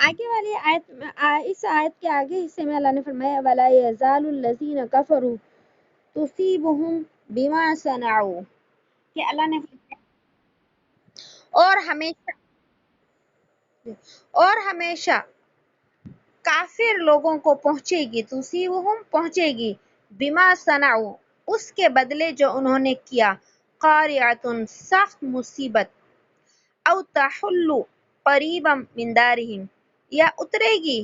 آگے والی آیت میں اس آیت کے آگے حصے میں اللہ نے فرمایا وَلَا يَزَالُ الَّذِينَ كَفَرُوا تُصِيبُهُم بِمَا صَنَعُوا کہ اللہ نے اور ہمیشہ کافر لوگوں کو پہنچے گی تصیبہم پہنچے گی بما صنعوا اس کے بدلے جو انہوں نے کیا قارعۃ سخت مصیبت او تحل قریبا من دارہم یا اترے گی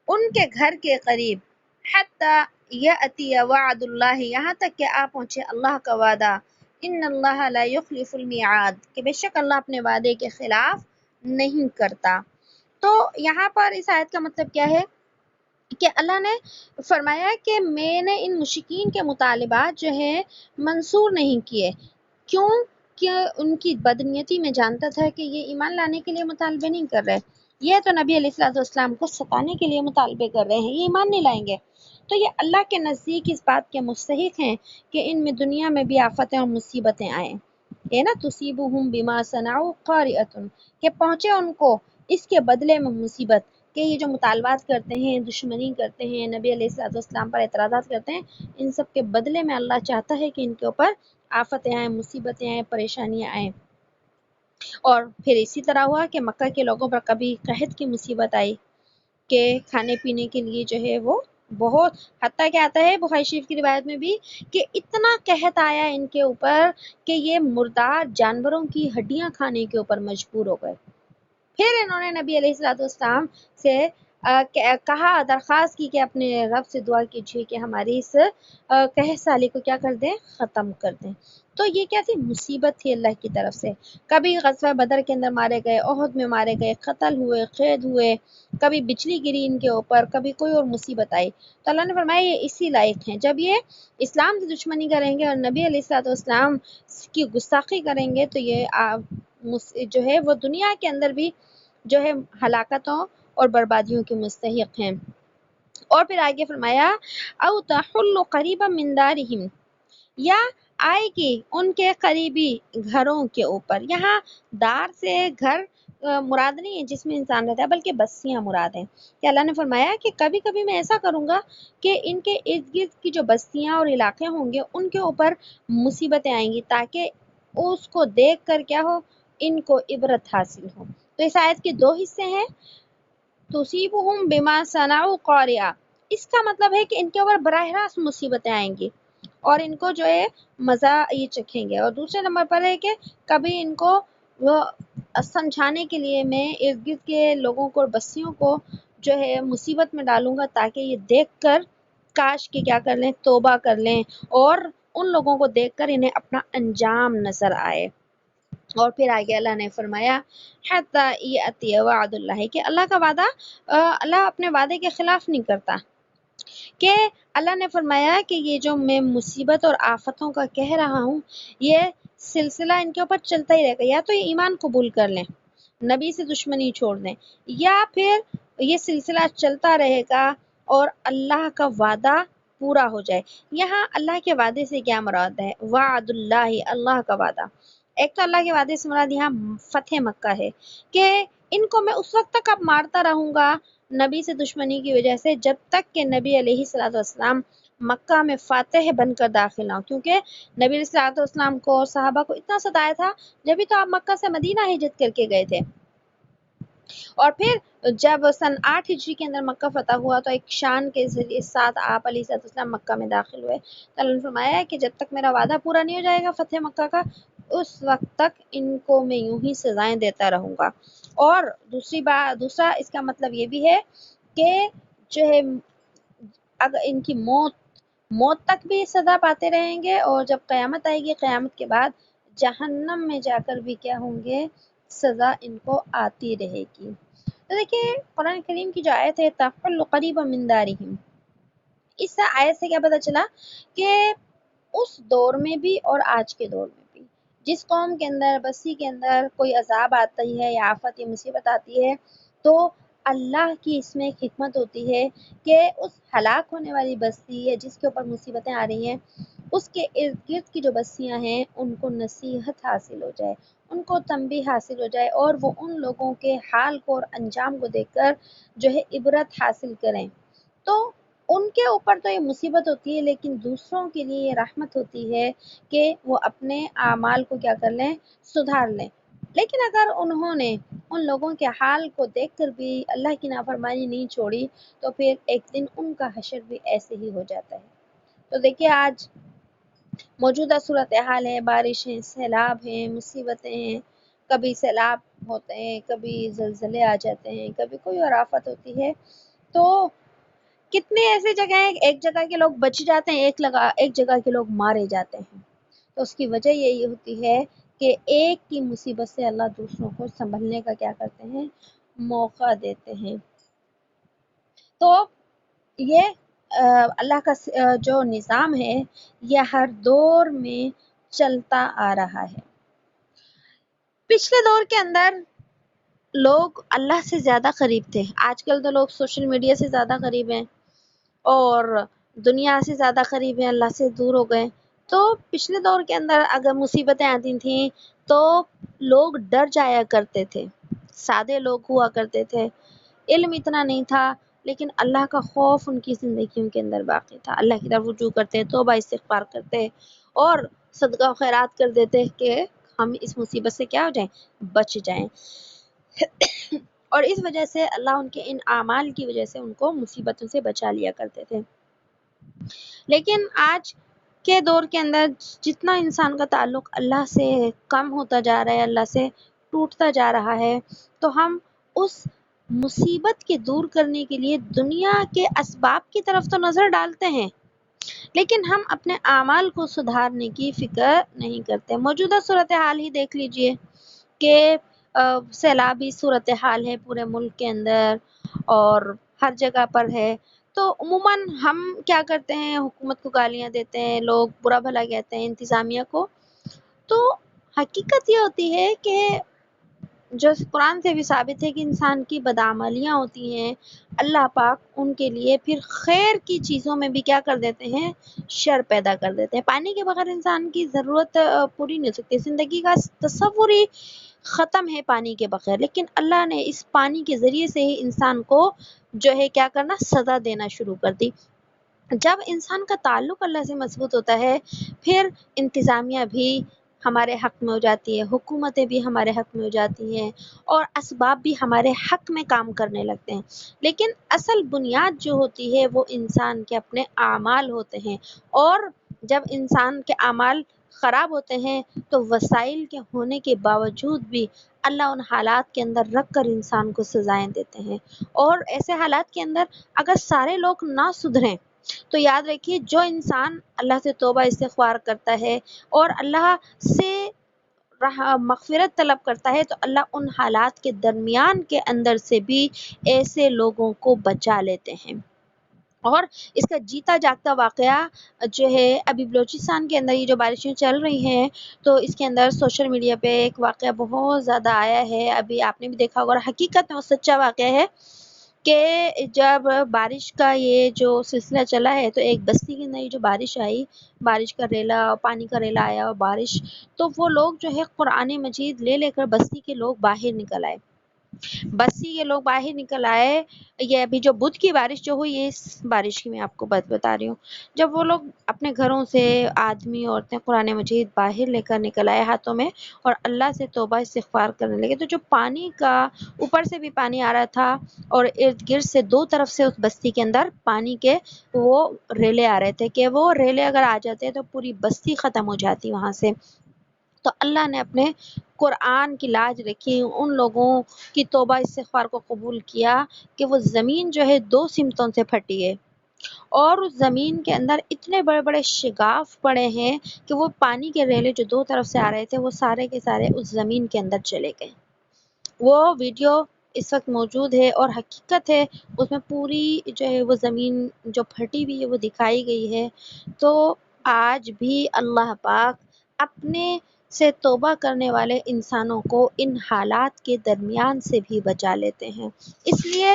ان کے گھر کے قریب حتی یأتی وعد اللہ یہاں تک کہ آ پہنچے اللہ کا وعدہ ان اللہ لا یخلف المیعاد کہ بے شک اللہ اپنے وعدے کے خلاف نہیں کرتا۔ تو یہاں پر اس آیت کا مطلب کیا ہے کہ اللہ نے فرمایا کہ میں نے ان مشرکین کے مطالبات جو ہے منصور نہیں کیے، کیوں کہ ان کی بدنیتی میں جانتا تھا کہ یہ ایمان لانے کے لیے مطالبے نہیں کر رہے، یہ تو نبی علیہ الصلوۃ والسلام کو ستانے کے لیے مطالبے کر رہے ہیں، یہ ایمان نہیں لائیں گے، تو یہ اللہ کے نزدیک اس بات کے مستحق ہیں کہ ان میں دنیا میں بھی آفتیں اور مصیبتیں آئیں، ہے نا تصیبہم بما صنعوا قارعۃ کہ پہنچے ان کو اس کے بدلے میں مصیبت کہ یہ جو مطالبات کرتے ہیں، دشمنی کرتے ہیں، نبی علیہ الصلوۃ والسلام پر اعتراضات کرتے ہیں، ان سب کے بدلے میں اللہ چاہتا ہے کہ ان کے اوپر آفتیں آئیں، مصیبتیں آئیں، پریشانیاں آئیں۔ اور پھر اسی طرح ہوا کہ مکہ کے لوگوں پر کبھی قحط کی مصیبت آئی کہ کھانے پینے کے لیے جو ہے وہ بہت، حتیٰ کہ آتا ہے بخاری شریف کی روایت میں بھی کہ اتنا قحط آیا ان کے اوپر کہ یہ مردار جانوروں کی ہڈیاں کھانے کے اوپر مجبور ہو گئے۔ پھر انہوں نے نبی علیہ الصلوۃ والسلام سے کہا، درخواست کی کہ اپنے رب سے دعا کیجیے کہ ہماری اس قحط سالی کو کیا کر دیں، ختم کر دیں۔ تو یہ کیا تھی، مصیبت تھی اللہ کی طرف سے۔ کبھی غزوہ بدر کے اندر مارے گئے، احد میں مارے گئے، قتل ہوئے، قید ہوئے، کبھی بجلی گری ان کے اوپر، کبھی کوئی اور مصیبت آئی، تو اللہ نے فرمایا یہ اسی لائق ہیں، جب یہ اسلام سے دشمنی کریں گے اور نبی علیہ الصلوۃ والسلام کی گستاخی کریں گے تو یہ جو ہے وہ دنیا کے اندر بھی جو ہے ہلاکتوں اور بربادیوں کے مستحق ہیں۔ اور پھر آگے فرمایا او تحل قریبا من دارہم یا آئے گی ان کے قریبی گھروں کے اوپر، یہاں دار سے گھر مراد نہیں ہے جس میں انسان رہتا ہے بلکہ بستیاں مراد ہیں، کہ اللہ نے فرمایا کہ کبھی کبھی میں ایسا کروں گا کہ ان کے ارد گرد کی جو بستیاں اور علاقے ہوں گے ان کے اوپر مصیبتیں آئیں گی تاکہ اس کو دیکھ کر کیا ہو، ان کو عبرت حاصل ہو۔ تو اس آیت کے دو حصے ہیں، تصیبہم بما صنعوا قارعہ، اس کا مطلب ہے کہ ان کے اوپر براہ راست مصیبتیں آئیں گی اور ان کو جو ہے مزہ یہ چکھیں گے، اور دوسرے نمبر پر ہے کہ کبھی ان کو وہ سمجھانے کے لیے میں ارد گرد کے لوگوں کو اور بستیوں کو جو ہے مصیبت میں ڈالوں گا تاکہ یہ دیکھ کر کاش کہ کیا کر لیں، توبہ کر لیں، اور ان لوگوں کو دیکھ کر انہیں اپنا انجام نظر آئے۔ اور پھر آگے اللہ نے فرمایا حتی یأتی وعد اللہ کہ اللہ کا وعدہ، اللہ اپنے وعدے کے خلاف نہیں کرتا، کہ اللہ نے فرمایا کہ یہ جو میں مصیبت اور آفتوں کا کہہ رہا ہوں یہ سلسلہ ان کے اوپر چلتا ہی رہے گا، یا تو یہ ایمان قبول کر لیں، نبی سے دشمنی چھوڑ دیں، یا پھر یہ سلسلہ چلتا رہے گا اور اللہ کا وعدہ پورا ہو جائے۔ یہاں اللہ کے وعدے سے کیا مراد ہے، وعد اللہ، اللہ کا وعدہ، ایک تو اللہ کے وعدے سے مراد یہاں فتح مکہ ہے کہ ان کو میں اس وقت تک اب مارتا رہوں گا نبی سے دشمنی کی وجہ سے جب تک کہ نبی علیہ الصلوۃ والسلام مکہ میں فاتح بن کر داخل نہ ہو، کیونکہ نبی علیہ الصلوۃ والسلام کو اور صحابہ کو اتنا ستایا تھا جبھی تو آپ مکہ سے مدینہ ہجرت کر کے گئے تھے۔ اور پھر جب سن 8 ہجری کے اندر مکہ فتح ہوا تو ایک شان کے ساتھ آپ علیہ الصلوۃ والسلام مکہ میں داخل ہوئے، تو اللہ نے فرمایا کہ جب تک میرا وعدہ پورا نہیں ہو جائے گا فتح مکہ کا اس وقت تک ان کو میں یوں ہی سزائیں دیتا رہوں گا۔ اور دوسرا اس کا مطلب یہ بھی ہے کہ جو ہے اگر ان کی موت تک بھی سزا پاتے رہیں گے، اور جب قیامت آئے گی قیامت کے بعد جہنم میں جا کر بھی کیا ہوں گے، سزا ان کو آتی رہے گی۔ تو دیکھیں قرآن کریم کی جو آیت ہے تحل قریبا من دارہم، اس آیت سے کیا پتہ چلا کہ اس دور میں بھی اور آج کے دور میں بھی جس قوم کے اندر، بستی کے اندر کوئی عذاب آتی ہے یا آفت یا مصیبت آتی ہے تو اللہ کی اس میں ایک حکمت ہوتی ہے کہ اس ہلاک ہونے والی بستی ہے جس کے اوپر مصیبتیں آ رہی ہیں اس کے ارد گرد کی جو بستیاں ہیں ان کو نصیحت حاصل ہو جائے، ان کو تنبیہ حاصل ہو جائے اور وہ ان لوگوں کے حال کو اور انجام کو دیکھ کر جو ہے عبرت حاصل کریں۔ تو ان کے اوپر تو یہ مصیبت ہوتی ہے، لیکن دوسروں کے لیے یہ رحمت ہوتی ہے کہ وہ اپنے اعمال کو کیا کر لیں، سدھار لیں۔ لیکن اگر انہوں نے ان لوگوں کے حال کو دیکھ کر بھی اللہ کی نافرمانی نہیں چھوڑی تو پھر ایک دن ان کا حشر بھی ایسے ہی ہو جاتا ہے۔ تو دیکھیے آج موجودہ صورتحال ہے، بارش ہیں، سیلاب ہیں، مصیبتیں ہیں، کبھی سیلاب ہوتے ہیں، کبھی زلزلے آ جاتے ہیں، کبھی کوئی اور آفت ہوتی ہے، تو کتنے ایسے جگہ ہیں ایک جگہ کے لوگ بچ جاتے ہیں، ایک جگہ کے لوگ مارے جاتے ہیں۔ تو اس کی وجہ یہی ہوتی ہے کہ ایک کی مصیبت سے اللہ دوسروں کو سنبھلنے کا کیا کرتے ہیں، موقع دیتے ہیں۔ تو یہ اللہ کا جو نظام ہے یہ ہر دور میں چلتا آ رہا ہے۔ پچھلے دور کے اندر لوگ اللہ سے زیادہ قریب تھے، آج کل تو لوگ سوشل میڈیا سے زیادہ قریب ہیں اور دنیا سے زیادہ قریب ہیں، اللہ سے دور ہو گئے۔ تو پچھلے دور کے اندر اگر مصیبتیں آتی تھیں تو لوگ ڈر جایا کرتے تھے، سادے لوگ ہوا کرتے تھے، علم اتنا نہیں تھا، لیکن اللہ کا خوف ان کی زندگیوں کے اندر باقی تھا، اللہ کی طرف رجوع کرتے، توبہ استغفار کرتے اور صدقہ و خیرات کر دیتے کہ ہم اس مصیبت سے کیا ہو جائیں، بچ جائیں۔ اور اس وجہ سے اللہ ان کے ان اعمال کی وجہ سے ان کو مصیبتوں سے بچا لیا کرتے تھے۔ لیکن آج کے دور کے اندر جتنا انسان کا تعلق اللہ سے کم ہوتا جا رہا ہے، اللہ سے ٹوٹتا جا رہا ہے، تو ہم اس مصیبت کے دور کرنے کے لیے دنیا کے اسباب کی طرف تو نظر ڈالتے ہیں، لیکن ہم اپنے اعمال کو سدھارنے کی فکر نہیں کرتے۔ موجودہ صورتحال ہی دیکھ لیجئے کہ سیلابی صورتحال ہے پورے ملک کے اندر اور ہر جگہ پر ہے، تو عموماً ہم کیا کرتے ہیں، حکومت کو گالیاں دیتے ہیں، لوگ برا بھلا کہتے ہیں انتظامیہ کو۔ تو حقیقت یہ ہوتی ہے کہ جو قرآن سے بھی ثابت ہے کہ انسان کی بدعملیاں ہوتی ہیں، اللہ پاک ان کے لیے پھر خیر کی چیزوں میں بھی کیا کر دیتے ہیں، شر پیدا کر دیتے ہیں۔ پانی کے بغیر انسان کی ضرورت پوری نہیں ہو سکتی، زندگی کا تصور ہی ختم ہے پانی کے بغیر، لیکن اللہ نے اس پانی کے ذریعے سے ہی انسان کو جو ہے کیا کرنا، سزا دینا شروع کر دی۔ جب انسان کا تعلق اللہ سے مضبوط ہوتا ہے پھر انتظامیہ بھی ہمارے حق میں ہو جاتی ہے، حکومتیں بھی ہمارے حق میں ہو جاتی ہیں اور اسباب بھی ہمارے حق میں کام کرنے لگتے ہیں۔ لیکن اصل بنیاد جو ہوتی ہے وہ انسان کے اپنے اعمال ہوتے ہیں، اور جب انسان کے اعمال خراب ہوتے ہیں تو وسائل کے ہونے کے باوجود بھی اللہ ان حالات کے اندر رکھ کر انسان کو سزائیں دیتے ہیں۔ اور ایسے حالات کے اندر اگر سارے لوگ نہ سدھریں تو یاد رکھیے جو انسان اللہ سے توبہ استغفار کرتا ہے اور اللہ سے مغفرت طلب کرتا ہے تو اللہ ان حالات کے درمیان کے اندر سے بھی ایسے لوگوں کو بچا لیتے ہیں۔ اور اس کا جیتا جاگتا واقعہ جو ہے ابھی بلوچستان کے اندر یہ جو بارشیں چل رہی ہیں تو اس کے اندر سوشل میڈیا پہ ایک واقعہ بہت زیادہ آیا ہے، ابھی آپ نے بھی دیکھا ہوگا، اور حقیقت میں وہ سچا واقعہ ہے کہ جب بارش کا یہ جو سلسلہ چلا ہے تو ایک بستی کے اندر یہ جو بارش آئی، بارش کا ریلا، پانی کا ریلا آیا اور بارش، تو وہ لوگ جو ہے قرآن مجید لے لے کر بستی کے لوگ باہر نکل آئے، بستی کے لوگ باہر نکل آئے۔ یہ ابھی جو بدھ کی بارش جو ہوئی ہے، اس بارش کی میں آپ کو بات بتا رہی ہوں، جب وہ لوگ اپنے گھروں سے آدمی عورتیں قرآن مجید باہر لے کر نکل آئے ہاتھوں میں اور اللہ سے توبہ استغفار کرنے لگے، تو جو پانی کا اوپر سے بھی پانی آ رہا تھا اور ارد گرد سے دو طرف سے اس بستی کے اندر پانی کے وہ ریلے آ رہے تھے کہ وہ ریلے اگر آ جاتے تو پوری بستی ختم ہو جاتی وہاں سے۔ تو اللہ نے اپنے قرآن کی لاج رکھی، ان لوگوں کی توبہ استغفار کو قبول کیا کہ وہ زمین جو ہے دو سمتوں سے پھٹی ہے اور اس زمین کے اندر اتنے بڑے بڑے شگاف پڑے ہیں کہ وہ پانی کے ریلے جو دو طرف سے آ رہے تھے وہ سارے کے سارے اس زمین کے اندر چلے گئے۔ وہ ویڈیو اس وقت موجود ہے اور حقیقت ہے، اس میں پوری جو ہے وہ زمین جو پھٹی ہوئی ہے وہ دکھائی گئی ہے۔ تو آج بھی اللہ پاک اپنے سے توبہ کرنے والے انسانوں کو ان حالات کے درمیان سے بھی بچا لیتے ہیں۔ اس لیے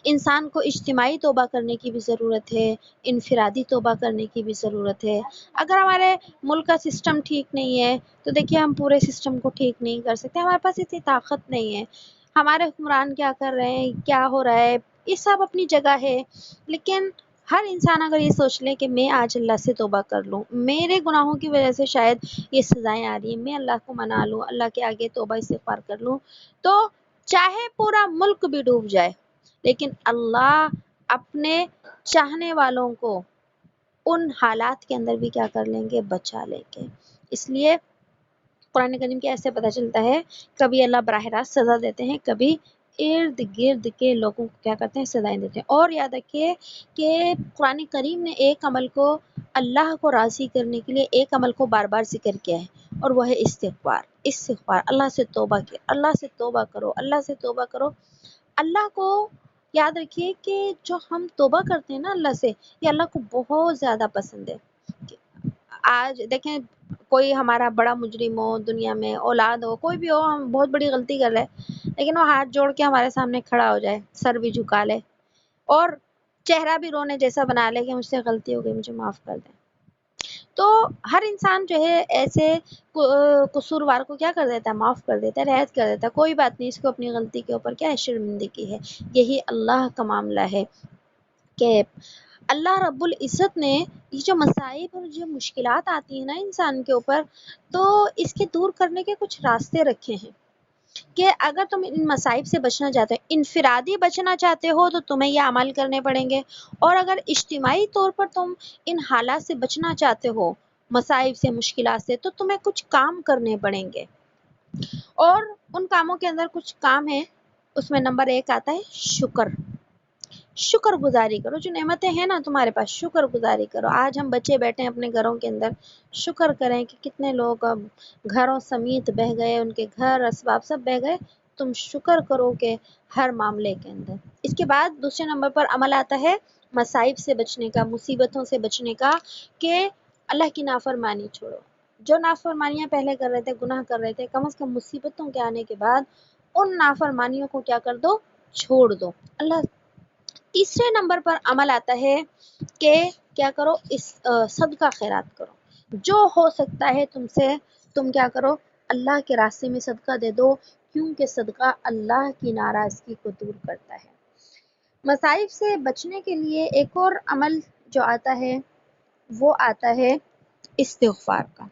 انسان کو اجتماعی توبہ کرنے کی بھی ضرورت ہے، انفرادی توبہ کرنے کی بھی ضرورت ہے۔ اگر ہمارے ملک کا سسٹم ٹھیک نہیں ہے تو دیکھیے ہم پورے سسٹم کو ٹھیک نہیں کر سکتے، ہمارے پاس اتنی طاقت نہیں ہے۔ ہمارے حکمران کیا کر رہے ہیں، کیا ہو رہا ہے، یہ سب اپنی جگہ ہے، لیکن ہر انسان اگر یہ سوچ لے کہ میں آج اللہ سے توبہ کر لوں، میرے گناہوں کی وجہ سے شاید یہ سزائیں آ رہی ہیں، میں اللہ کو منا لوں، اللہ کے آگے توبہ استغفار کر لوں، تو چاہے پورا ملک بھی ڈوب جائے لیکن اللہ اپنے چاہنے والوں کو ان حالات کے اندر بھی کیا کر لیں گے، بچا لیں گے۔ اس لیے قرآن کریم کے ایسے پتہ چلتا ہے کبھی اللہ براہ راست سزا دیتے ہیں، کبھی ارد گرد کے لوگوں کو کیا کرتے ہیں، سزائیں دیتے ہیں۔ اور یاد رکھیے کہ قرآن کریم نے ایک عمل کو اللہ کو راضی کرنے کے لیے ایک عمل کو بار بار ذکر کیا ہے، اور وہ ہے استغفار۔ استغفار، اللہ سے توبہ کیا، اللہ سے توبہ کرو، اللہ سے توبہ کرو۔ اللہ کو یاد رکھیے کہ جو ہم توبہ کرتے ہیں نا اللہ سے، یہ اللہ کو بہت زیادہ پسند ہے۔ آج دیکھیں کوئی ہمارا بڑا مجرم ہو دنیا میں، اولاد ہو، کوئی بھی ہو، ہم بہت بڑی غلطی کر رہے لیکن وہ ہاتھ جوڑ کے ہمارے سامنے کھڑا ہو جائے، سر بھی جھکا لے اور چہرہ بھی رونے جیسا بنا لے کہ مجھ سے غلطی ہو گئی، مجھے معاف کر دیں، تو ہر انسان جو ہے ایسے قصوروار کو کیا کر دیتا ہے، معاف کر دیتا ہے، رعایت کر دیتا ہے، کوئی بات نہیں، اس کو اپنی غلطی کے اوپر کیا ہے، شرمندگی ہے۔ یہی اللہ کا معاملہ ہے کہ اللہ رب العزت نے یہ جو مصائب اور جو مشکلات آتی ہیں نا انسان کے اوپر، تو اس کے دور کرنے کے کچھ راستے رکھے ہیں کہ اگر تم ان مصائب سے بچنا چاہتے ہو، انفرادی بچنا چاہتے ہو، تو تمہیں یہ عمل کرنے پڑیں گے، اور اگر اجتماعی طور پر تم ان حالات سے بچنا چاہتے ہو، مصائب سے، مشکلات سے، تو تمہیں کچھ کام کرنے پڑیں گے، اور ان کاموں کے اندر کچھ کام ہے، اس میں نمبر 1 آتا ہے شکر گزاری کرو۔ جو نعمتیں ہیں نا تمہارے پاس، شکر گزاری کرو۔ آج ہم بچے بیٹھے ہیں اپنے گھروں کے اندر، شکر کریں کہ کتنے لوگ اب گھروں سمیت بہ گئے، ان کے گھر اسباب سب بہ گئے، تم شکر کرو کہ ہر معاملے کے اندر۔ اس کے بعد دوسرے نمبر پر عمل آتا ہے مصائب سے بچنے کا، مصیبتوں سے بچنے کا، کہ اللہ کی نافرمانی چھوڑو۔ جو نافرمانیاں پہلے کر رہے تھے، گناہ کر رہے تھے، کم از کم مصیبتوں کے آنے کے بعد ان نافرمانیوں کو کیا کر دو، چھوڑ دو۔ اللہ تیسرے نمبر پر عمل آتا ہے کہ کیا کرو، اس صدقہ خیرات کرو، جو ہو سکتا ہے تم سے، تم کیا کرو، اللہ کے راستے میں صدقہ دے دو، کیونکہ صدقہ اللہ کی ناراضگی کو دور کرتا ہے۔ مصائب سے بچنے کے لیے ایک اور عمل جو آتا ہے وہ آتا ہے استغفار کا۔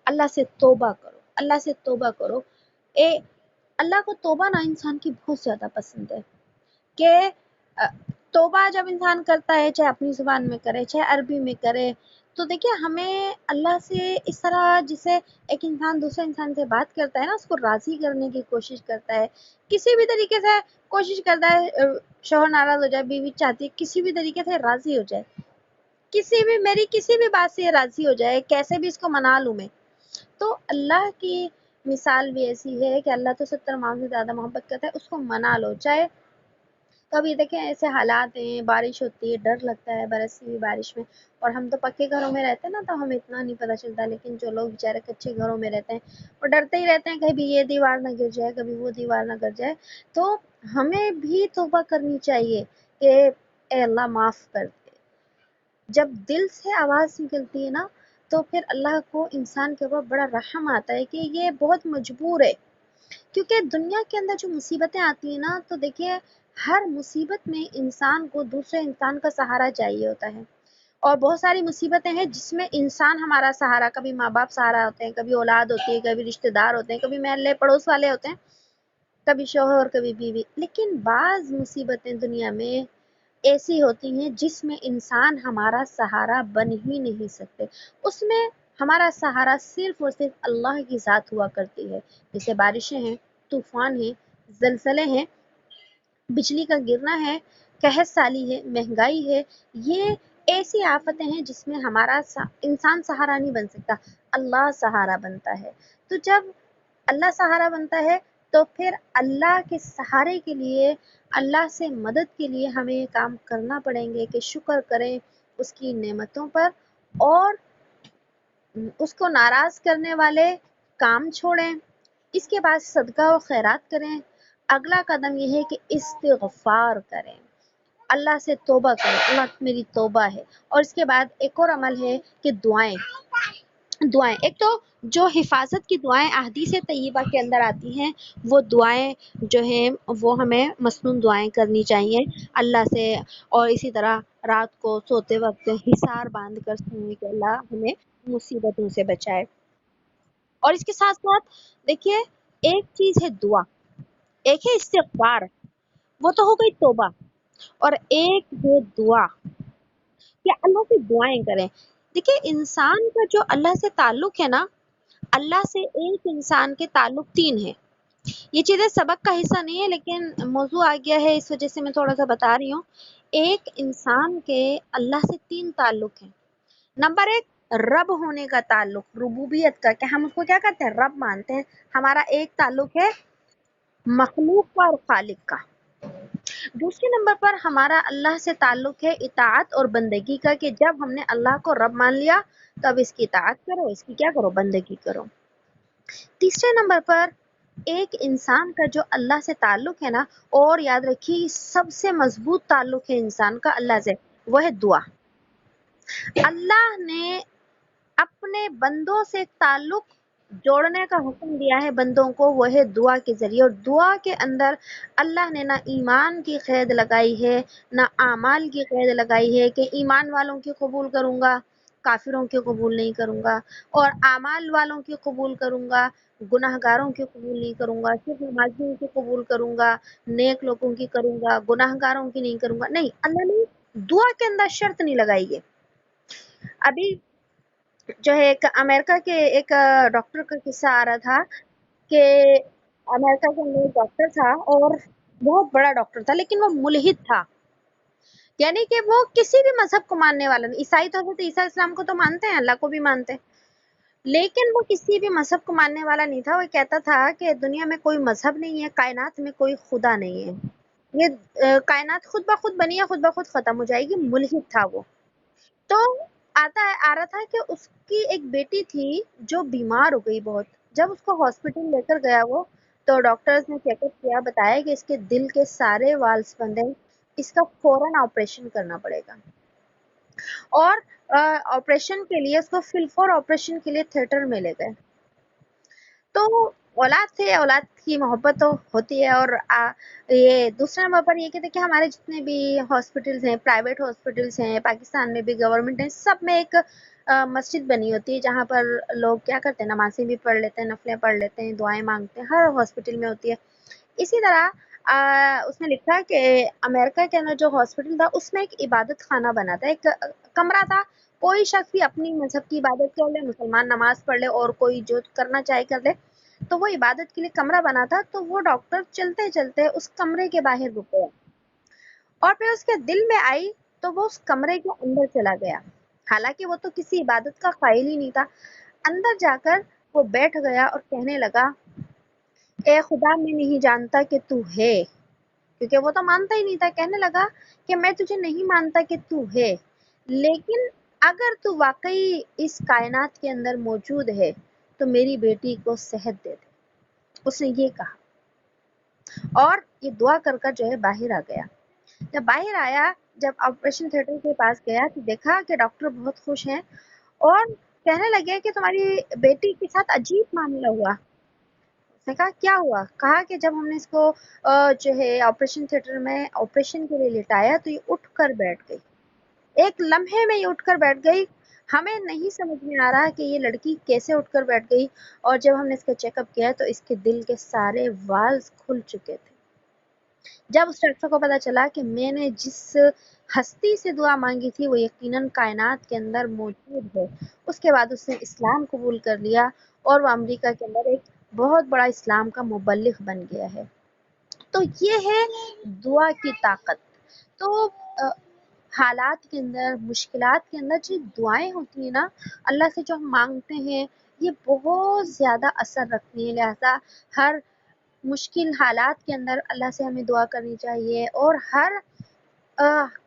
اللہ سے توبہ کرو، اللہ سے توبہ کرو۔ اللہ کو توبہ نا انسان کی بہت زیادہ پسند ہے کہ توبہ جب انسان کرتا ہے، چاہے اپنی زبان میں کرے، چاہے عربی میں کرے، تو دیکھیے ہمیں اللہ سے اس طرح جسے ایک انسان دوسرے انسان سے بات کرتا ہے نا، اس کو راضی کرنے کی کوشش کرتا ہے، کسی بھی طریقے سے کوشش کرتا ہے، شوہر ناراض ہو جائے، بیوی چاہتی ہے کسی بھی طریقے سے راضی ہو جائے، میری کسی بھی بات سے راضی ہو جائے، کیسے بھی اس کو منا لوں میں، تو اللہ کی مثال بھی ایسی ہے کہ اللہ تو 70 ماہ سے زیادہ محبت کرتا ہے، اس کو منا لو۔ چاہے کبھی دیکھیں ایسے حالات ہیں، بارش ہوتی ہے، ڈر لگتا ہے برستی ہوئی بارش میں، اور ہم تو پکے گھروں میں رہتے ہیں نا، تو ہمیں اتنا نہیں پتہ چلتا، لیکن جو لوگ بیچارے کچے گھروں میں رہتے ہیں وہ ڈرتے ہی رہتے ہیں، کبھی یہ دیوار نہ گر جائے، کبھی وہ دیوار نہ گر جائے، تو ہمیں بھی توبہ کرنی چاہیے کہ اے اللہ معاف کر دے۔ جب دل سے آواز نکلتی ہے نا، تو پھر اللہ کو انسان کے اوپر بڑا رحم آتا ہے کہ یہ بہت مجبور ہے، کیونکہ دنیا کے اندر جو مصیبتیں آتی ہیں نا، تو دیکھیے ہر مصیبت میں انسان کو دوسرے انسان کا سہارا چاہیے ہوتا ہے، اور بہت ساری مصیبتیں ہیں جس میں انسان ہمارا سہارا، کبھی ماں باپ سہارا ہوتے ہیں، کبھی اولاد ہوتی ہے، کبھی رشتہ دار ہوتے ہیں، کبھی محلے پڑوس والے ہوتے ہیں، کبھی شوہر، کبھی بیوی، لیکن بعض مصیبتیں دنیا میں ایسی ہوتی ہیں جس میں انسان ہمارا سہارا بن ہی نہیں سکتے، اس میں ہمارا سہارا صرف اور صرف اللہ کی ذات ہوا کرتی ہے، جیسے بارشیں ہیں، طوفان ہیں، زلزلے ہیں، بجلی کا گرنا ہے، قحط سالی ہے، مہنگائی ہے، یہ ایسی آفتیں ہیں جس میں ہمارا انسان سہارا نہیں بن سکتا، اللہ سہارا بنتا ہے۔ تو جب اللہ سہارا بنتا ہے تو پھر اللہ کے سہارے کے لیے، اللہ سے مدد کے لیے ہمیں یہ کام کرنا پڑیں گے کہ شکر کریں اس کی نعمتوں پر، اور اس کو ناراض کرنے والے کام چھوڑیں، اس کے بعد صدقہ و خیرات کریں، اگلا قدم یہ ہے کہ استغفار کریں۔ اللہ سے توبہ کریں، اللہ میری توبہ ہے۔ اور اس کے بعد ایک اور عمل ہے کہ دعائیں، ایک تو جو حفاظت کی دعائیں احادیث طیبہ کے اندر آتی ہیں، وہ دعائیں جو ہیں وہ ہمیں مسنون دعائیں کرنی چاہیے اللہ سے، اور اسی طرح رات کو سوتے وقت حصار باندھ کر سونے کہ اللہ ہمیں مصیبتوں سے بچائے۔ اور اس کے ساتھ ساتھ دیکھیے، ایک چیز ہے دعا، ایک ہے استغفار، وہ تو ہو گئی توبہ، اور ایک ہے دعا کہ اللہ سے دعائیں کریں۔ دیکھیے انسان کا جو اللہ سے تعلق ہے نا، اللہ سے ایک انسان کے تعلق تین ہیں۔ یہ چیزیں سبق کا حصہ نہیں ہے، لیکن موضوع آ گیا ہے اس وجہ سے میں تھوڑا سا بتا رہی ہوں۔ ایک انسان کے اللہ سے تین تعلق ہیں۔ نمبر ایک، رب ہونے کا تعلق، ربوبیت کا، کہ ہم اس کو کیا کرتے ہیں؟ رب مانتے ہیں۔ ہمارا ایک تعلق ہے مخلوق کا اور خالق کا۔ دوسرے نمبر پر ہمارا اللہ سے تعلق ہے اطاعت اور بندگی کا، کہ جب ہم نے اللہ کو رب مان لیا تو اب اس کی اطاعت کرو، اس کی کیا کرو؟ بندگی کرو۔ تیسرے نمبر پر ایک انسان کا جو اللہ سے تعلق ہے نا، اور یاد رکھیے سب سے مضبوط تعلق ہے انسان کا اللہ سے، وہ ہے دعا۔ اللہ نے اپنے بندوں سے تعلق جوڑنے کا حکم دیا ہے بندوں کو، وہ ہے دعا کے ذریعے، اور دعا کے اندر اللہ نے نہ ایمان کی قید لگائی ہے، نہ اعمال کی قید لگائی ہے کہ ایمان والوں کی قبول کروں گا، کافروں کی قبول نہیں کروں گا، اور اعمال والوں کی قبول کروں گا، گناہ گاروں کی قبول نہیں کروں گا، صرف نمازیوں کی قبول کروں گا، نیک لوگوں کی کروں گا، گناہ گاروں کی نہیں کروں گا۔ نہیں، اللہ نے دعا کے اندر شرط نہیں لگائی ہے۔ ابھی جو ہے ایک امریکہ کے ایک ڈاکٹر کا قصہ آ رہا تھا کہ امریکہ کے اندر ایک ڈاکٹر تھا، اور بہت بڑا ڈاکٹر تھا، لیکن وہ ملحد تھا، یعنی کہ وہ کسی بھی مذہب کو ماننے والا نہیں۔ عیسائی تو حضرت عیسیٰ اسلام کو تو مانتے ہیں، اللہ کو بھی مانتے ہیں، لیکن وہ کسی بھی مذہب کو ماننے والا نہیں تھا۔ وہ کہتا تھا کہ دنیا میں کوئی مذہب نہیں ہے، کائنات میں کوئی خدا نہیں ہے، یہ کائنات خود بخود بنی ہے، خود بخود ختم ہو جائے گی۔ ملحد تھا وہ۔ تو آ رہا تھا کہ اس کی ایک بیٹی تھی جو بیمار ہو گئی بہت۔ جب اس کو ہاسپٹل لے کر گیا وہ، تو ڈاکٹرز نے چیک اپ کیا، بتایا کہ اس کے دل کے سارے والز بند ہیں، اس کا فوراً آپریشن کرنا پڑے گا۔ اور آپریشن کے لیے اس کو فل آپریشن کے لیے تھیٹر میں لے گئے۔ تو اولاد سے اولاد کی محبت تو ہوتی ہے، اور یہ دوسرا نمبر پر یہ کہتے ہیں کہ ہمارے جتنے بھی ہاسپٹلز ہیں، پرائیویٹ ہاسپٹلز ہیں پاکستان میں بھی، گورنمنٹ ہیں، سب میں ایک مسجد بنی ہوتی ہے جہاں پر لوگ کیا کرتے ہیں؟ نمازیں بھی پڑھ لیتے ہیں، نفلیں پڑھ لیتے ہیں، دعائیں مانگتے ہیں، ہر ہاسپٹل میں ہوتی ہے۔ اسی طرح اس نے لکھا کہ امریکہ کے اندر جو ہاسپٹل تھا اس میں ایک عبادت خانہ بنا تھا، ایک کمرہ تھا، کوئی شخص بھی اپنی مذہب کی عبادت کر لے، مسلمان نماز پڑھ لے، اور کوئی جو کرنا چاہے کر لے، تو وہ عبادت کے لیے کمرہ بنا تھا۔ تو وہ ڈاکٹر چلتے چلتے اس کمرے کے باہر رکے، اور پھر اس کے دل میں آئی تو وہ اس کمرے کے اندر چلا گیا، حالانکہ وہ تو کسی عبادت کا قائل ہی نہیں تھا۔ اندر جا کر وہ بیٹھ گیا اور کہنے لگا، اے خدا، میں نہیں جانتا کہ تو ہے، کیونکہ وہ تو مانتا ہی نہیں تھا۔ کہنے لگا کہ میں تجھے نہیں مانتا کہ تو ہے، لیکن اگر تو واقعی اس کائنات کے اندر موجود ہے تو میری بیٹی کو صحت دے دے۔ اس نے یہ کہا، اور یہ دعا کر کر جو ہے باہر آ گیا۔ جب باہر آیا، جب آپریشن تھیٹر کے پاس گیا تو دیکھا کہ ڈاکٹر بہت خوش ہیں، اور کہنے لگے کہ تمہاری بیٹی کے ساتھ عجیب معاملہ ہوا۔ اس نے کہا کیا ہوا؟ کہا کہ جب ہم نے اس کو جو ہے آپریشن تھیٹر میں آپریشن کے لیے لٹایا تو یہ اٹھ کر بیٹھ گئی، ایک لمحے میں یہ اٹھ کر بیٹھ گئی۔ ہمیں نہیں سمجھ میں آ رہا کہ یہ لڑکی کیسے اٹھ کر بیٹھ گئی، اور جب ہم نے اس کا چیک اپ کیا تو اس کے دل کے سارے والز کھل چکے تھے۔ جب اس ڈاکٹر کو پتا چلا کہ میں نے جس ہستی سے دعا مانگی تھی وہ یقیناً کائنات کے اندر موجود ہے، اس کے بعد اس نے اسلام قبول کر لیا، اور وہ امریکہ کے اندر ایک بہت بڑا اسلام کا مبلغ بن گیا ہے۔ تو یہ ہے دعا کی طاقت۔ تو حالات کے اندر، مشکلات کے اندر جو دعائیں ہوتی ہیں نا، اللہ سے جو ہم مانگتے ہیں، یہ بہت زیادہ اثر رکھتی ہیں۔ لہٰذا ہر مشکل حالات کے اندر اللہ سے ہمیں دعا کرنی چاہیے، اور ہر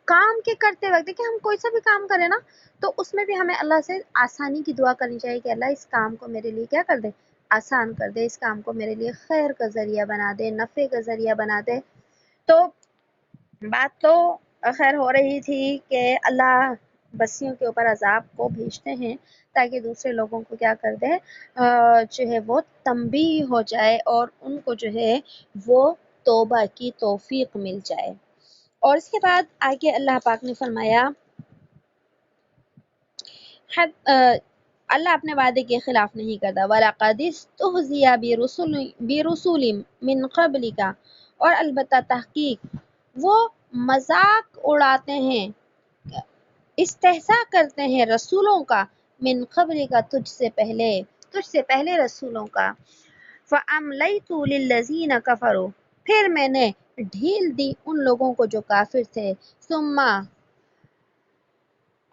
کام کے کرتے وقت کہ ہم کوئی سا بھی کام کریں نا، تو اس میں بھی ہمیں اللہ سے آسانی کی دعا کرنی چاہیے کہ اللہ اس کام کو میرے لیے کیا کر دے؟ آسان کر دے، اس کام کو میرے لیے خیر کا ذریعہ بنا دے، نفع کا ذریعہ بنا دے۔ تو بات تو خیر ہو رہی تھی کہ اللہ بستیوں کے اوپر عذاب کو بھیجتے ہیں تاکہ دوسرے لوگوں کو کیا کر دے، جو ہے وہ تنبیہ ہو جائے اور ان کو جو ہے وہ توبہ کی توفیق مل جائے۔ اور اس کے بعد آگے اللہ پاک نے فرمایا اللہ اپنے وعدے کے خلاف نہیں کرتا۔ وَلَقَدِ اسْتُهْزِئَ بِرُسُلٍ مِّن قَبْلِكَ، اور البتہ تحقیق وہ مذاق اڑاتے ہیں، استہزاء کرتے ہیں رسولوں کا، من قبل کا تجھ سے پہلے رسولوں کا۔ فَأَمْلَيْتُ لِلَّذِينَ كَفَرُوا، پھر میں نے ڈھیل دی ان لوگوں کو جو کافر تھے، ثم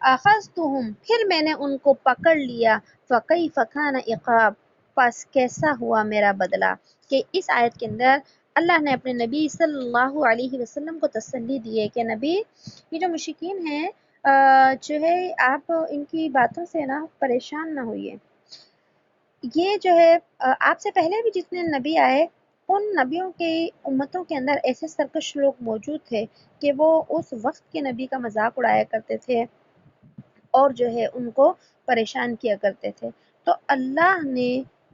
اخذتهم، پھر میں نے ان کو پکڑ لیا، فَكَيْفَ كَانَ عقاب، پس کیسا ہوا میرا بدلہ۔ کہ اس آیت کے اندر اللہ نے اپنے نبی صلی اللہ علیہ وسلم کو تسلی دی ہے کہ نبی یہ جو مشرکین ہیں جو ہے آپ ان کی باتوں سے نا پریشان نہ ہوئیے۔ یہ جو ہے آپ سے پہلے بھی جتنے نبی آئے ان نبیوں کی امتوں کے اندر ایسے سرکش لوگ موجود تھے کہ وہ اس وقت کے نبی کا مذاق اڑایا کرتے تھے اور جو ہے ان کو پریشان کیا کرتے تھے۔ تو اللہ نے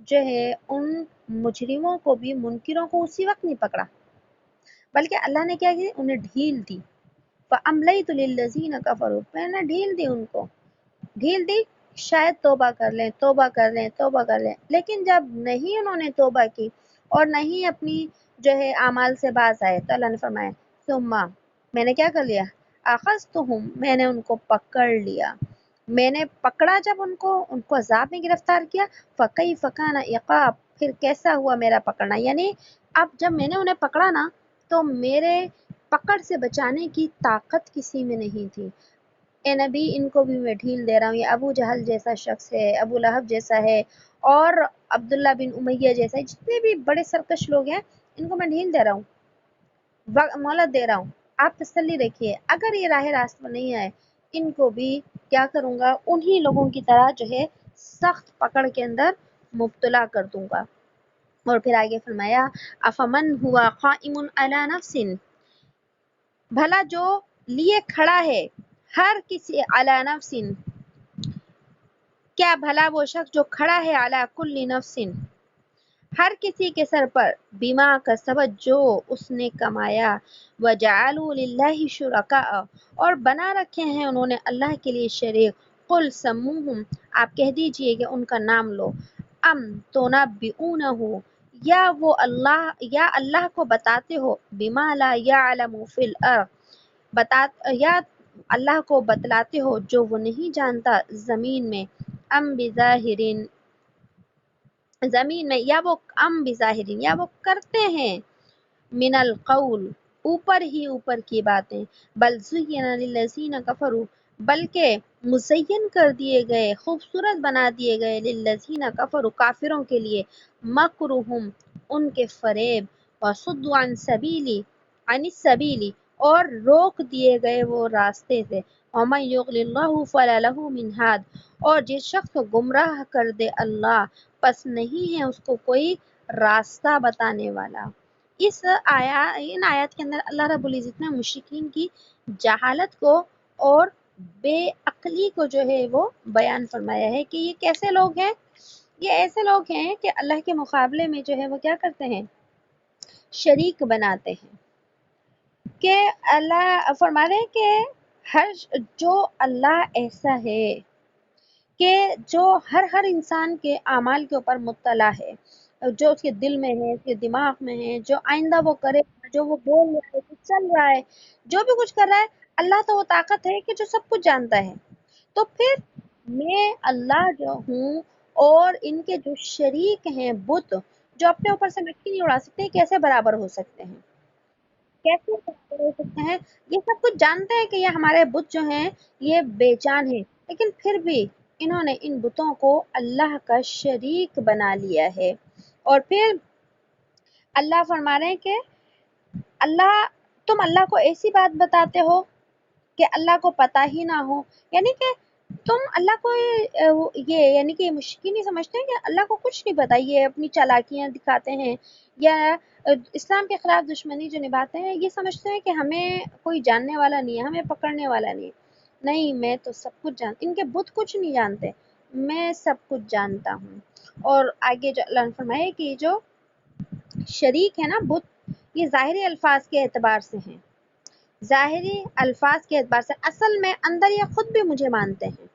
جو ہے ان مجرموں کو بھی، منکروں کو اسی وقت نہیں پکڑا، بلکہ اللہ نے کیا کیا، انہیں ڈھیل دی۔ فَأَمْلَيْتُ لِلَّذِينَ كَفَرُوا، میں نے ڈھیل دی ان کو، ڈھیل دی شاید توبہ کر لیں، توبہ کر لیں، توبہ کر لیں، لیکن جب نہیں انہوں نے توبہ کی اور نہیں اپنی جو ہے اعمال سے باز آئے تو اللہ نے فرمایا ثم، میں نے کیا کر لیا، اخذتہم، میں نے ان کو پکڑ لیا، میں نے پکڑا جب ان کو عذاب میں گرفتار کیا، فَكَيْفَ كَانَ عقاب، پھر کیسا ہوا میرا پکڑنا۔ یعنی اب جب میں نے انہیں پکڑا نا تو میرے پکڑ سے بچانے کی طاقت کسی میں نہیں تھی۔ اے نبی ان کو بھی میں ڈھیل دے رہا ہوں، یہ ابو جہل جیسا شخص ہے، ابو لہب جیسا ہے اور عبداللہ بن امیہ جیسا ہے، جتنے بھی بڑے سرکش لوگ ہیں ان کو میں ڈھیل دے رہا ہوں، مہلت دے رہا ہوں، آپ تسلی رکھیے، اگر یہ راہ راست پر نہیں آئے ان کو بھی کیا کروں گا، انہی لوگوں کی طرح جو ہے سخت پکڑ کے اندر مبتلا کر دوں گا۔ اور پھر آگے فرمایا افمن ہوا قائم علی نفس، بھلا جو لیے کھڑا ہے ہر کسی علی نفس، کیا بھلا وہ شخص جو کھڑا ہے علی کل نفس، ہر کسی کے سر پر، بیما کا سبب جو اس نے کمایا، وجعلوا للہ شرکاء، اور بنا رکھے ہیں انہوں نے اللہ کے لیے شریک، قل سموہم، آپ کہہ دیجئے کہ ان کا نام لو، ام تنبئونہ، یا وہ اللہ، یا اللہ کو بتاتے ہو، بما لا یعلم فی الارض، یا اللہ کو بتلاتے ہو جو وہ نہیں جانتا زمین میں، ام بظاہرین، زمین میں، یا وہ ام بظاہرین، یا وہ کرتے ہیں، من القول، اوپر ہی اوپر کی باتیں، بل زین للذین کفروا، بلکہ مزین کر دیے گئے، خوبصورت بنا دیے گئے، للذین کفروا، کافروں کے لیے، مکرہم، ان کے فریب، وصدوا عن سبیلی، عن السبیلی، اور روک دیے گئے وہ راستے سے، ومن یضلل اللہ فلا لہ من ہاد، اور جس شخص کو گمراہ کر دے اللہ پس نہیں ہے اس کو کوئی راستہ بتانے والا۔ ان آیات کے اندر اللہ رب العزت نے مشرکین کی جہالت کو اور بے عقلی کو جو ہے وہ بیان فرمایا ہے کہ یہ کیسے لوگ ہیں، یہ ایسے لوگ ہیں کہ اللہ کے مقابلے میں جو ہے وہ کیا کرتے ہیں، شریک بناتے ہیں۔ کہ اللہ فرما رہے ہیں کہ جو اللہ ایسا ہے کہ جو ہر انسان کے اعمال کے اوپر مطلع ہے، جو اس کے دل میں ہے، اس کے دماغ میں ہے، جو آئندہ وہ کرے، جو وہ بول رہا ہے، جو چل رہا ہے، جو بھی کچھ کر رہا ہے، اللہ تو وہ طاقت ہے کہ جو سب کچھ جانتا ہے۔ تو پھر میں اللہ جو ہوں اور ان کے جو شریک ہیں بت، جو اپنے اوپر سے مٹی نہیں اڑا سکتے، کیسے برابر ہو سکتے ہیں، کیسے برابر ہو سکتے ہیں؟ یہ سب کچھ جانتے ہیں کہ یہ ہمارے بت جو ہیں یہ بے جان ہیں، لیکن پھر بھی انہوں نے ان بتوں کو اللہ کا شریک بنا لیا ہے۔ اور پھر اللہ فرما رہے ہیں کہ تم اللہ کو ایسی بات بتاتے ہو کہ اللہ کو پتہ ہی نہ ہو، یعنی کہ تم اللہ کو یہ یعنی کہ مشکل نہیں سمجھتے ہیں کہ اللہ کو کچھ نہیں پتا، یہ اپنی چالاکیاں دکھاتے ہیں یا اسلام کے خلاف دشمنی جو نبھاتے ہیں، یہ سمجھتے ہیں کہ ہمیں کوئی جاننے والا نہیں ہے، ہمیں پکڑنے والا نہیں ہے۔ نہیں، میں تو سب کچھ جانتا، ان کے بت کچھ نہیں جانتے، میں سب کچھ جانتا ہوں۔ اور آگے جو اللہ نے فرمایا کہ یہ جو شریک ہے نا بت، یہ ظاہری الفاظ کے اعتبار سے ہیں، ظاہری الفاظ کے اعتبار سے، اصل میں اندر یہ خود بھی مجھے مانتے ہیں،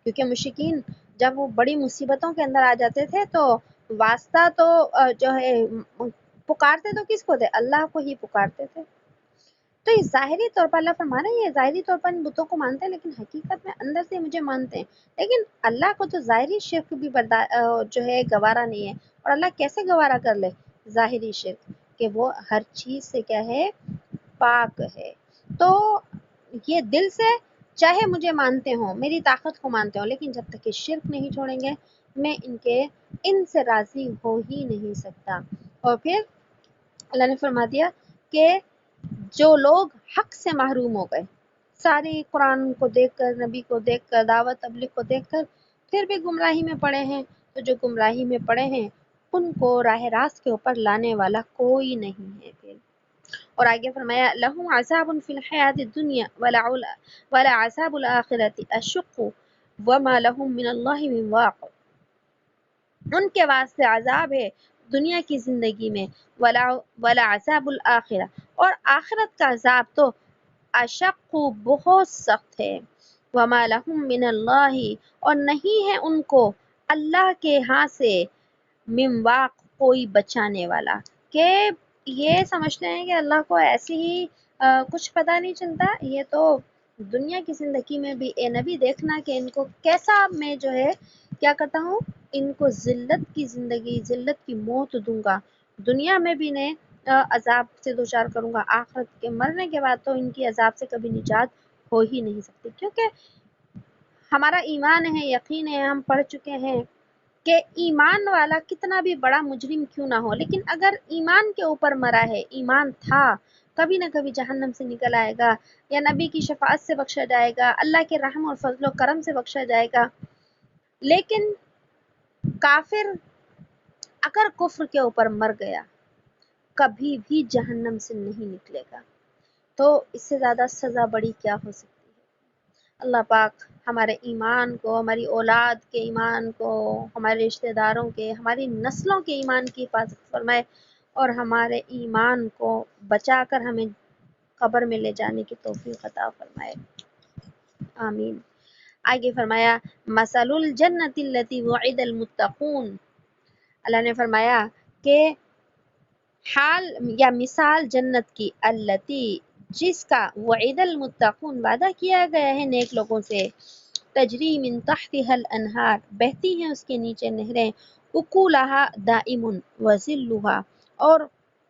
کیونکہ مشرکین جب وہ بڑی مصیبتوں کے اندر آ جاتے تھے تو واسطہ تو جو ہے پکارتے تو کس کو تھے؟ اللہ کو ہی پکارتے تھے۔ تو یہ ظاہری طور پر اللہ فرما رہے ہیں، یہ ظاہری طور پر ان بتوں کو مانتے ہیں لیکن حقیقت میں اندر سے مجھے مانتے ہیں۔ لیکن اللہ کو تو ظاہری شرک بھی جو ہے گوارا نہیں ہے، اور اللہ کیسے گوارا کر لے ظاہری شرک، کہ وہ ہر چیز سے کیا ہے؟ پاک ہے۔ تو یہ دل سے چاہے مجھے مانتے ہوں، میری طاقت کو مانتے ہوں، لیکن جب تک کہ شرک نہیں چھوڑیں گے میں ان سے راضی ہو ہی نہیں سکتا۔ اور پھر اللہ نے فرما دیا کہ جو لوگ حق سے محروم ہو گئے، ساری قرآن کو دیکھ کر، نبی کو دیکھ کر، دعوت تبلیغ کو دیکھ کر پھر بھی گمراہی میں پڑے ہیں، تو جو گمراہی میں پڑے ہیں ان کو راہ راست کے اوپر لانے والا کوئی نہیں ہے پھر۔ اور آگے فرمایا لہم عذاب فی الحیات الدنیا ولعذاب الآخرۃ اشق وما لہم من اللہ من واق، ان کے واسطے عذاب ہے دنیا کی زندگی میں، ولعذاب الآخرہ، اور آخرت کا عذاب تو اشق بہت سخت ہے، وما لہم من اللہ، اور نہیں ہے ان کو اللہ کے ہاں سے من واق، کوئی بچانے والا، کہ یہ سمجھتے ہیں کہ اللہ کو ایسے ہی کچھ پتہ نہیں چلتا، یہ تو دنیا کی زندگی میں بھی اے نبی دیکھنا کہ ان کو کیسا میں جو ہے کیا کرتا ہوں، ان کو ذلت کی زندگی، ذلت کی موت دوں گا، دنیا میں بھی انہیں عذاب سے دوچار کروں گا، آخرت کے مرنے کے بعد تو ان کی عذاب سے کبھی نجات ہو ہی نہیں سکتی، کیونکہ ہمارا ایمان ہے، یقین ہے، ہم پڑھ چکے ہیں کہ ایمان والا کتنا بھی بڑا مجرم کیوں نہ ہو، لیکن اگر ایمان کے اوپر مرا ہے، ایمان تھا، کبھی نہ کبھی جہنم سے نکل آئے گا، یا نبی کی شفاعت سے بخشا جائے گا، اللہ کے رحم اور فضل و کرم سے بخشا جائے گا۔ لیکن کافر اگر کفر کے اوپر مر گیا کبھی بھی جہنم سے نہیں نکلے گا، تو اس سے زیادہ سزا بڑی کیا ہو سکتی ہے۔ اللہ پاک ہمارے ایمان کو، ہماری اولاد کے ایمان کو، ہمارے رشتہ داروں کے، ہماری نسلوں کے ایمان کی حفاظت فرمائے، اور ہمارے ایمان کو بچا کر ہمیں قبر میں لے جانے کی توفیق عطا فرمائے، آمین۔ آگے فرمایا مثل الجنت التي وعد المتقون، اللہ نے فرمایا کہ حال یا مثال جنت کی، التی جس کا، وعد المتقون وعدہ کیا گیا ہے نیک لوگوں سے، تجری من تحتها الانہار بہتی ہیں اس کے نیچے نہریں، اکولها دائم وذلها، اور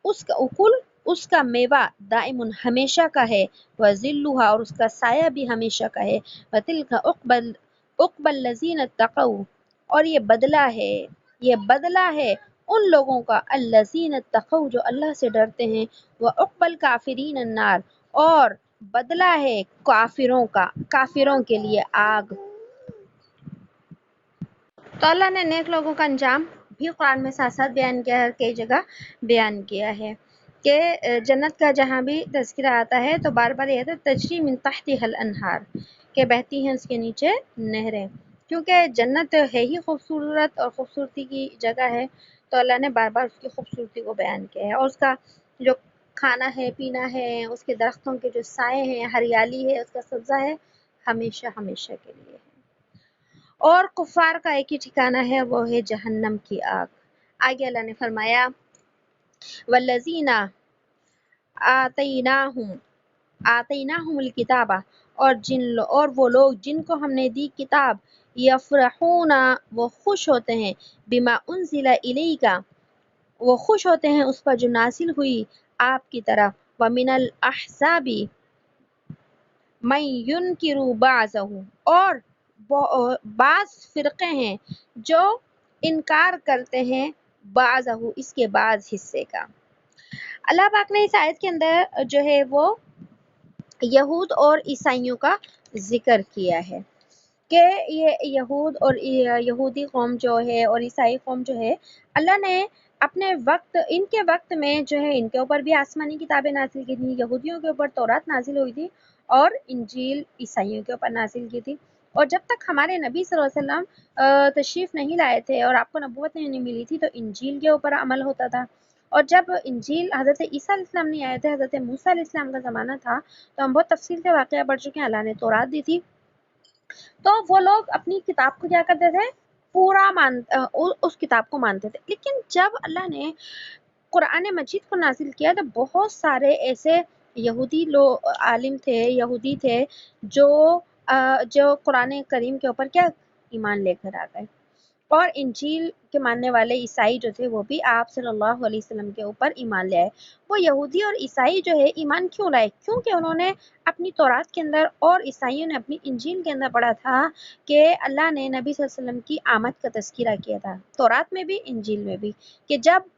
اس کا اکول، اس کا میوہ، دائم ہمیشہ کا ہے، وذلها، اور اس کا سایہ بھی ہمیشہ کا ہے، وتلک عقبى الذین اتقوا، اور یہ بدلہ ہے، یہ بدلہ ہے ان لوگوں کا، الذین اتقوا، جو اللہ سے ڈرتے ہیں، وعقبى الکافرین النار، اور بدلہ ہے کافروں کا، کافروں کے لیے آگ۔ تو اللہ نے نیک لوگوں کا انجام بھی قرآن میں ساتھ ساتھ بیان کیا ہے، کئی جگہ بیان کیا ہے کہ جنت کا جہاں بھی تذکرہ آتا ہے تو بار بار یہ آتا ہے تجری من تحتها الانہار، کہ بہتی ہیں اس کے نیچے نہریں، کیونکہ جنت ہے ہی خوبصورت اور خوبصورتی کی جگہ ہے، تو اللہ نے بار بار اس کی خوبصورتی کو بیان کیا ہے، اور اس کا جو کھانا ہے، پینا ہے، اس کے درختوں کے جو سائے ہیں، ہریالی ہے، اس کا سبزہ ہے، ہمیشہ ہمیشہ کے لیے ہے۔ اور کفار کا ایک ہی ٹھکانہ ہے، وہ ہے جہنم کی آگ۔ آگے اللہ نے فرمایا والذین آتیناہم الکتاب، اور وہ لوگ جن کو ہم نے دی کتاب، یفرحون، وہ خوش ہوتے ہیں، بما انزل الیک، وہ خوش ہوتے ہیں اس پر جو نازل ہوئی آپ کی طرف، ومن الاحزاب من ینکر بعضہ، اور بعض فرقے ہیں جو انکار کرتے ہیں بعضہ، اس کے بعض حصے کا۔ اللہ پاک نے اس آیت کے اندر جو ہے وہ یہود اور عیسائیوں کا ذکر کیا ہے، کہ یہ یہود اور یہودی قوم جو ہے اور عیسائی قوم جو ہے، اللہ نے اپنے وقت، ان کے وقت میں جو ہے ان کے اوپر بھی آسمانی کتابیں نازل کی تھیں، یہودیوں کے اوپر تورات نازل ہوئی تھی اور انجیل عیسائیوں کے اوپر نازل کی تھی۔ اور جب تک ہمارے نبی صلی اللہ علیہ وسلم تشریف نہیں لائے تھے اور آپ کو نبوت نہیں ملی تھی، تو انجیل کے اوپر عمل ہوتا تھا۔ اور جب انجیل حضرت عیسیٰ علیہ السلام نہیں آئے تھے، حضرت موسیٰ علیہ السلام کا زمانہ تھا، تو ہم بہت تفصیل سے واقعہ پڑھ چکے ہیں۔ اللہ نے تورات دی تھی، تو وہ لوگ اپنی کتاب کو کیا کرتے تھے، پورا اس کتاب کو مانتے تھے۔ لیکن جب اللہ نے قرآن مجید کو نازل کیا تو بہت سارے ایسے یہودی عالم تھے، یہودی تھے جو قرآن کریم کے اوپر کیا ایمان لے کر آ گئے، اور انجیل کے ماننے والے عیسائی جو تھے وہ بھی آپ صلی اللہ علیہ وسلم کے اوپر ایمان لے آئے۔ وہ یہودی اور عیسائی جو ہے ایمان کیوں لائے؟ کیونکہ انہوں نے اپنی تورات کے اندر اور عیسائیوں نے اپنی انجیل کے اندر پڑھا تھا کہ اللہ نے نبی صلی اللہ علیہ وسلم کی آمد کا تذکرہ کیا تھا، تورات میں بھی انجیل میں بھی، کہ جب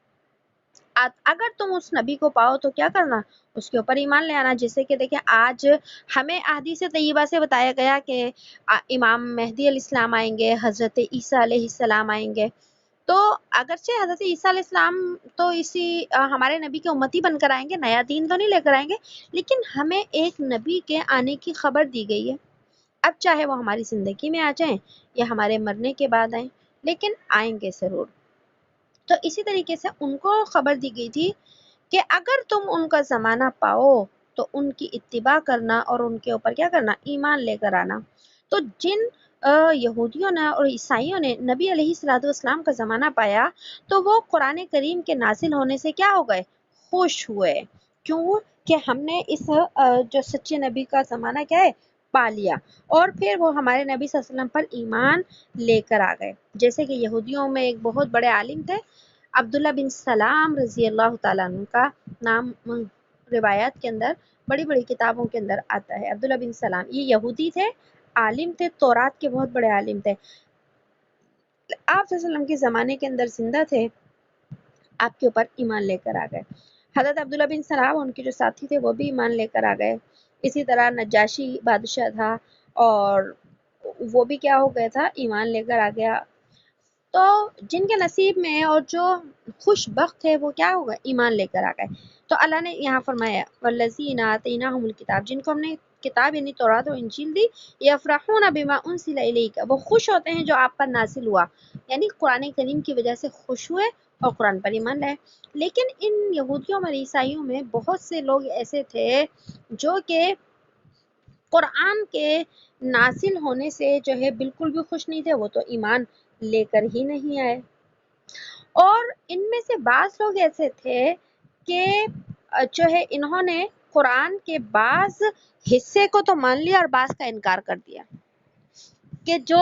اگر تم اس نبی کو پاؤ تو کیا کرنا، اس کے اوپر ایمان لے آنا۔ جیسے کہ دیکھیں آج ہمیں احادیث طیبہ سے بتایا گیا کہ امام مہدی علیہ السلام آئیں گے، حضرت عیسیٰ علیہ السلام آئیں گے، تو اگرچہ حضرت عیسیٰ علیہ السلام تو اسی ہمارے نبی کے امتی بن کر آئیں گے، نیا دین تو نہیں لے کر آئیں گے، لیکن ہمیں ایک نبی کے آنے کی خبر دی گئی ہے، اب چاہے وہ ہماری زندگی میں آ جائیں یا ہمارے مرنے کے بعد آئیں، لیکن آئیں گے ضرور۔ تو اسی طریقے سے ان کو خبر دی گئی تھی کہ اگر تم ان کا زمانہ پاؤ تو ان کی اتباع کرنا اور ان کے اوپر کیا کرنا، ایمان لے کر آنا۔ تو جن یہودیوں نے اور عیسائیوں نے نبی علیہ الصلوۃ والسلام کا زمانہ پایا تو وہ قرآن کریم کے نازل ہونے سے کیا ہو گئے، خوش ہوئے۔ کیوں کہ ہم نے اس جو سچے نبی کا زمانہ کیا ہے، پا لیا، اور پھر وہ ہمارے نبی صلی اللہ علیہ وسلم پر ایمان لے کر آ گئے۔ جیسے کہ یہودیوں میں ایک بہت بڑے عالم تھے عبداللہ بن سلام رضی اللہ تعالیٰ عنہ، کا نام روایات کے اندر، بڑی بڑی کتابوں کے اندر آتا ہے، عبداللہ بن سلام۔ یہ یہودی تھے، عالم تھے، تورات کے بہت بڑے عالم تھے، آپ صلی اللہ علیہ وسلم کے زمانے کے اندر زندہ تھے، آپ کے اوپر ایمان لے کر آ گئے۔ حضرت عبداللہ بن سلام ان کے جو ساتھی تھے وہ بھی ایمان لے کر آ گئے۔ اسی طرح نجاشی بادشاہ تھا اور وہ بھی کیا ہو گیا تھا، ایمان لے کر آ گیا۔ تو جن کے نصیب میں اور جو خوش بخت تھے وہ کیا ہوگا، ایمان لے کر آ گئے۔ تو اللہ نے یہاں فرمایا والذین آتیناہم الکتاب، جن کو ہم نے کتاب یعنی تورات اور انجیل دی، یفرحون بما انزل الیک، وہ خوش ہوتے ہیں جو آپ پر نازل ہوا، یعنی قرآن کریم کی وجہ سے خوش ہوئے اور قرآن پر ایمان لائے۔ لیکن ان یہودیوں اور عیسائیوں میں بہت سے لوگ ایسے تھے جو کہ قرآن کے نازل ہونے سے جو ہے بالکل بھی خوش نہیں تھے، وہ تو ایمان لے کر ہی نہیں آئے۔ اور ان میں سے بعض لوگ ایسے تھے کہ جو ہے انہوں نے قرآن کے بعض حصے کو تو مان لیا اور بعض کا انکار کر دیا، کہ جو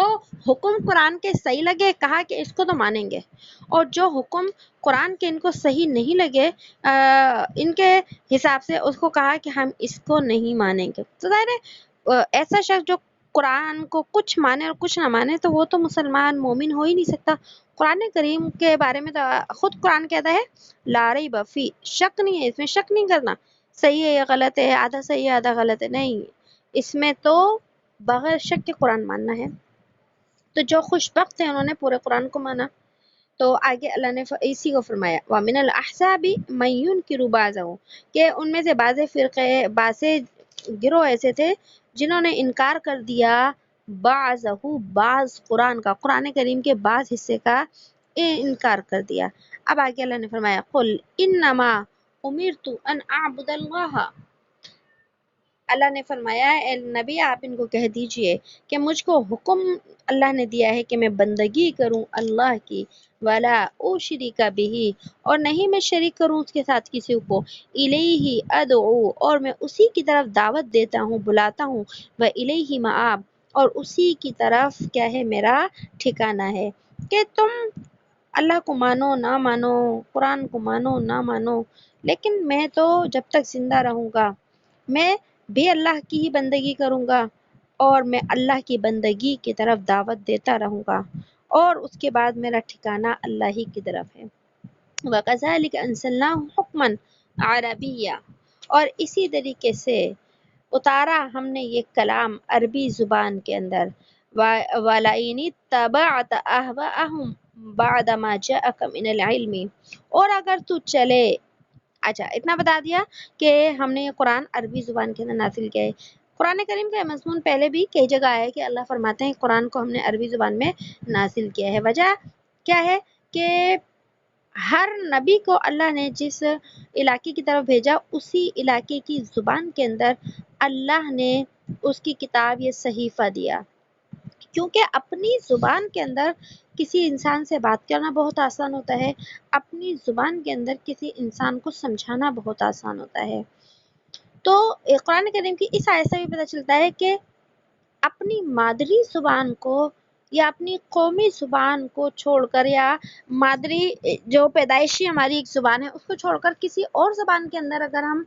حکم قرآن کے صحیح لگے کہا کہ اس کو تو مانیں گے، اور جو حکم قرآن کے ان کو صحیح نہیں لگے ان کے حساب سے اس کو کہا کہ ہم اس کو نہیں مانیں گے۔ تو ظاہر ہے ایسا شخص جو قرآن کو کچھ مانے اور کچھ نہ مانے تو وہ تو مسلمان مومن ہو ہی نہیں سکتا۔ قرآن کریم کے بارے میں تو خود قرآن کہتا ہے لا ریب فی، شک نہیں ہے، اس میں شک نہیں کرنا صحیح ہے یا غلط ہے، آدھا صحیح ہے آدھا غلط ہے، نہیں، اس میں تو بغیر شک کے قرآن ماننا ہے۔ تو جو خوش بخت ہیں انہوں نے پورے قرآن کو مانا۔ تو آگے اللہ نے اسی کو فرمایا وَمِنَ الْأَحْزَابِ مَن يُنْكِرُ بَعْضَهُ، کہ ان میں سے بعض فرقے، بعض گروہ ایسے تھے جنہوں نے انکار کر دیا بعض قرآن کا، قرآن کریم کے بعض حصے کا انکار کر دیا۔ اب آگے اللہ نے فرمایا قُلْ إِنَّمَا أُمِرْتُ أَنْ أَعْبُدَ اللَّهَ، اللہ نے فرمایا اے نبی آپ ان کو کہہ دیجئے کہ مجھ کو حکم اللہ نے دیا ہے کہ میں بندگی کروں اللہ کی، ولا اشرک بہ، اور نہیں میں شریک کروں اس کے ساتھ کسی کو، الیہ ادعو، اور میں اسی کی طرف دعوت دیتا ہوں، بلاتا ہوں، و الیہ مآب، اور اسی کی طرف کیا ہے میرا ٹھکانہ ہے۔ کہ تم اللہ کو مانو نہ مانو، قرآن کو مانو نہ مانو، لیکن میں تو جب تک زندہ رہوں گا میں بھی اللہ کی ہی بندگی کروں گا، اور میں اللہ کی بندگی کی طرف دعوت دیتا رہوں گا، اور اس کے بعد میرا ٹھکانہ اللہ ہی کی طرف ہے۔ وَكَذَلِكَ أَنزَلْنَاهُ حُكْمًا عَرَبِيًّا، اور اسی طریقے سے اتارا ہم نے یہ کلام عربی زبان کے اندر، وَلَئِنِ اتَّبَعْتَ أَهْوَاءَهُمْ بَعْدَ مَا جَاءَكَ مِنَ الْعِلْمِ، اور اگر تو چلے. اچھا اتنا بتا دیا کہ ہم نے یہ قرآن عربی زبان کے اندر نازل کیا ہے. قرآن کریم کا مضمون پہلے بھی کئی جگہ آیا ہے کہ اللہ فرماتے ہیں قرآن کو ہم نے عربی زبان میں نازل کیا ہے. وجہ کیا ہے کہ ہر نبی کو اللہ نے جس علاقے کی طرف بھیجا اسی علاقے کی زبان کے اندر اللہ نے اس کی کتاب یہ صحیفہ دیا، کیونکہ اپنی زبان کے اندر کسی انسان سے بات کرنا بہت آسان ہوتا ہے، اپنی زبان کے اندر کسی انسان کو سمجھانا بہت آسان ہوتا ہے. تو قرآن کریم کی اس آیت سے بھی پتہ چلتا ہے کہ اپنی مادری زبان کو یا اپنی قومی زبان کو چھوڑ کر، یا مادری جو پیدائشی ہماری ایک زبان ہے اس کو چھوڑ کر کسی اور زبان کے اندر اگر ہم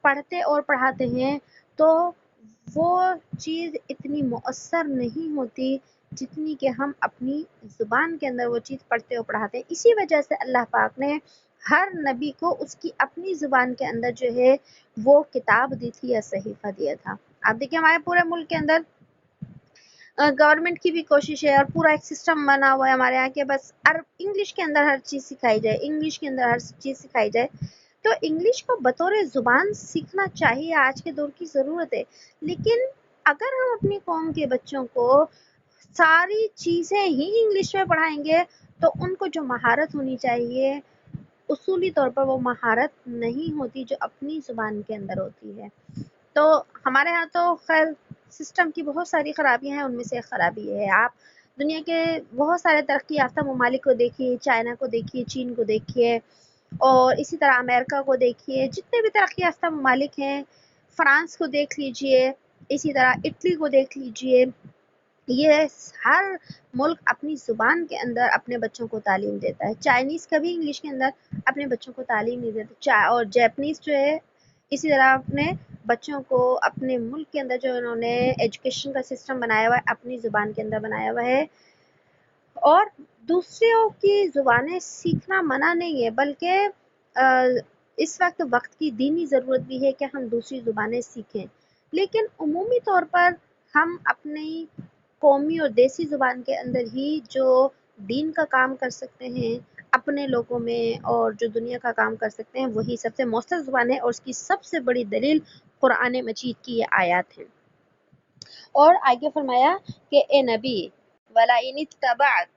پڑھتے اور پڑھاتے ہیں تو وہ چیز اتنی مؤثر نہیں ہوتی جتنی کہ ہم اپنی زبان کے اندر وہ چیز پڑھتے اور پڑھاتے ہیں. اسی وجہ سے اللہ پاک نے ہر نبی کو اس کی اپنی زبان کے اندر جو ہے وہ کتاب دی تھی یا صحیفہ دیا تھا. آپ دیکھیں ہمارے پورے ملک کے اندر گورنمنٹ کی بھی کوشش ہے اور پورا ایک سسٹم بنا ہوا ہے ہمارے یہاں کہ بس انگلش کے اندر ہر چیز سکھائی جائے، انگلش کے اندر ہر چیز سکھائی جائے. تو انگلش کو بطور زبان سیکھنا چاہیے، آج کے دور کی ضرورت ہے، لیکن اگر ہم اپنی قوم کے بچوں کو ساری چیزیں ہی انگلش میں پڑھائیں گے تو ان کو جو مہارت ہونی چاہیے اصولی طور پر وہ مہارت نہیں ہوتی جو اپنی زبان کے اندر ہوتی ہے. تو ہمارے ہاں تو خیر سسٹم کی بہت ساری خرابیاں ہیں، ان میں سے ایک خرابی ہے آپ دنیا کے بہت سارے ترقی یافتہ ممالک کو دیکھیے، چائنا کو دیکھیے، چین کو دیکھیے، اور اسی طرح امریکہ کو دیکھیے، جتنے بھی ترقی یافتہ ممالک ہیں، فرانس کو دیکھ لیجئے، اسی طرح اٹلی کو دیکھ لیجئے. یہ ہر ملک اپنی زبان کے اندر اپنے بچوں کو تعلیم دیتا ہے. چائنیز کبھی انگلش کے اندر اپنے بچوں کو تعلیم نہیں دیتا، اور جیپنیز جو ہے اسی طرح اپنے بچوں کو اپنے ملک کے اندر جو انہوں نے ایجوکیشن کا سسٹم بنایا ہوا ہے اپنی زبان کے اندر بنایا ہوا ہے. اور دوسروں کی زبانیں سیکھنا منع نہیں ہے، بلکہ اس وقت کی دینی ضرورت بھی ہے کہ ہم دوسری زبانیں سیکھیں، لیکن عمومی طور پر ہم اپنی قومی اور دیسی زبان کے اندر ہی جو دین کا کام کر سکتے ہیں اپنے لوگوں میں اور جو دنیا کا کام کر سکتے ہیں وہی سب سے مؤثر زبان ہے، اور اس کی سب سے بڑی دلیل قرآن مجید کی یہ آیات ہیں. اور آگے فرمایا کہ اے نبی وَلَئِنِ اتَّبَعْتَ